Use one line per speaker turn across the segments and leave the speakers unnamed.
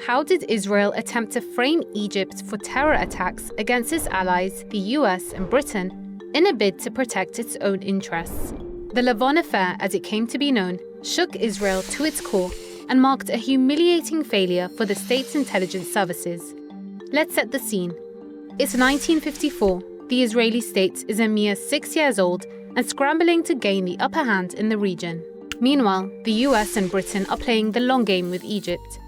how did Israel attempt to frame Egypt for terror attacks against its allies, the US and Britain, in a bid to protect its own interests? The Lavon Affair, as it came to be known, shook Israel to its core and marked a humiliating failure for the state's intelligence services. Let's set the scene. It's 1954. The Israeli state is a mere 6 years old and scrambling to gain the upper hand in the region. Meanwhile, the US and Britain are playing the long game with Egypt.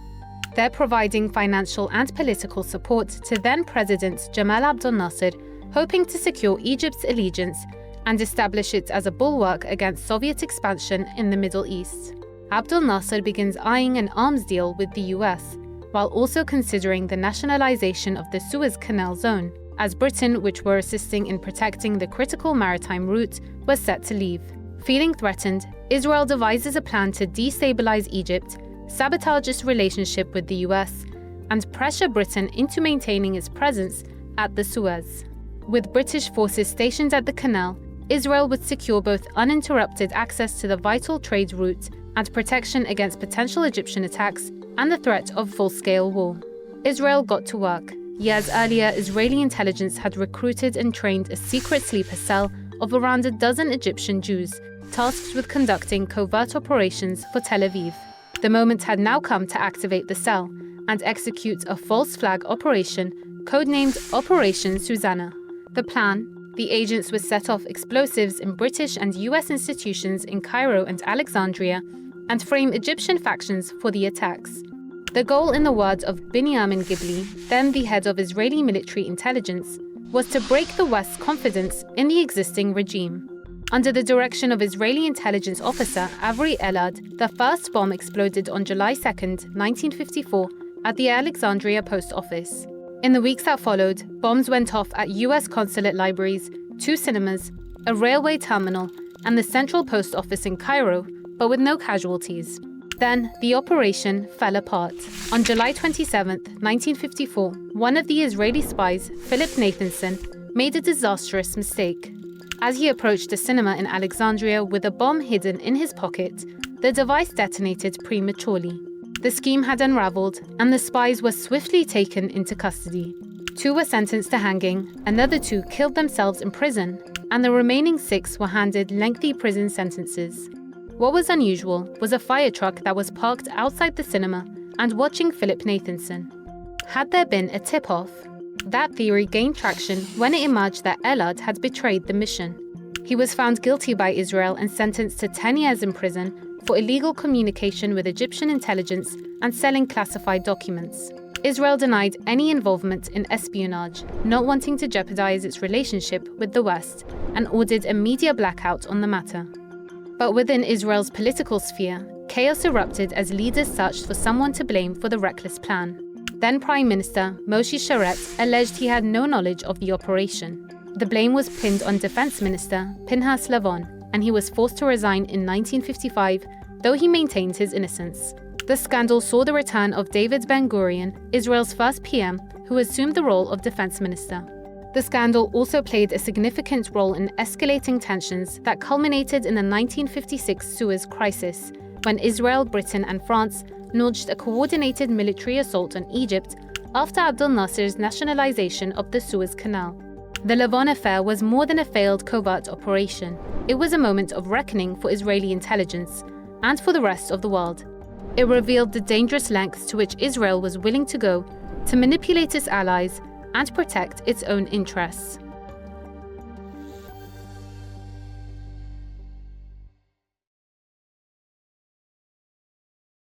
They're providing financial and political support to then-President Jamal Abdel Nasser, hoping to secure Egypt's allegiance and establish it as a bulwark against Soviet expansion in the Middle East. Abdel Nasser begins eyeing an arms deal with the US, while also considering the nationalization of the Suez Canal zone, as Britain, which were assisting in protecting the critical maritime route, was set to leave. Feeling threatened, Israel devises a plan to destabilize Egypt, sabotage its relationship with the US, and pressure Britain into maintaining its presence at the Suez. With British forces stationed at the canal, Israel would secure both uninterrupted access to the vital trade route and protection against potential Egyptian attacks and the threat of full-scale war. Israel got to work. Years earlier, Israeli intelligence had recruited and trained a secret sleeper cell of around a dozen Egyptian Jews, tasked with conducting covert operations for Tel Aviv. The moment had now come to activate the cell and execute a false flag operation codenamed Operation Susanna. The plan: the agents would set off explosives in British and US institutions in Cairo and Alexandria and frame Egyptian factions for the attacks. The goal, in the words of Binyamin Gibli, then the head of Israeli military intelligence, was to break the West's confidence in the existing regime. Under the direction of Israeli intelligence officer Avri Elad, the first bomb exploded on July 2, 1954, at the Alexandria post office. In the weeks that followed, bombs went off at US consulate libraries, 2 cinemas, a railway terminal, and the central post office in Cairo, but with no casualties. Then, the operation fell apart. On July 27, 1954, one of the Israeli spies, Philip Nathanson, made a disastrous mistake. As he approached a cinema in Alexandria with a bomb hidden in his pocket, the device detonated prematurely. The scheme had unraveled, and the spies were swiftly taken into custody. 2 were sentenced to hanging, another 2 killed themselves in prison, and the remaining 6 were handed lengthy prison sentences. What was unusual was a fire truck that was parked outside the cinema and watching Philip Nathanson. Had there been a tip-off? That theory gained traction when it emerged that Elad had betrayed the mission. He was found guilty by Israel and sentenced to 10 years in prison for illegal communication with Egyptian intelligence and selling classified documents. Israel denied any involvement in espionage, not wanting to jeopardize its relationship with the West, and ordered a media blackout on the matter. But within Israel's political sphere, chaos erupted as leaders searched for someone to blame for the reckless plan. Then Prime Minister Moshe Sharett alleged he had no knowledge of the operation. The blame was pinned on Defense Minister Pinhas Lavon, and he was forced to resign in 1955, though he maintained his innocence. The scandal saw the return of David Ben-Gurion, Israel's first PM, who assumed the role of Defense Minister. The scandal also played a significant role in escalating tensions that culminated in the 1956 Suez Crisis, when Israel, Britain, and France launched a coordinated military assault on Egypt after Abdel Nasser's nationalization of the Suez Canal. The Lavon Affair was more than a failed covert operation. It was a moment of reckoning for Israeli intelligence and for the rest of the world. It revealed the dangerous lengths to which Israel was willing to go to manipulate its allies and protect its own interests.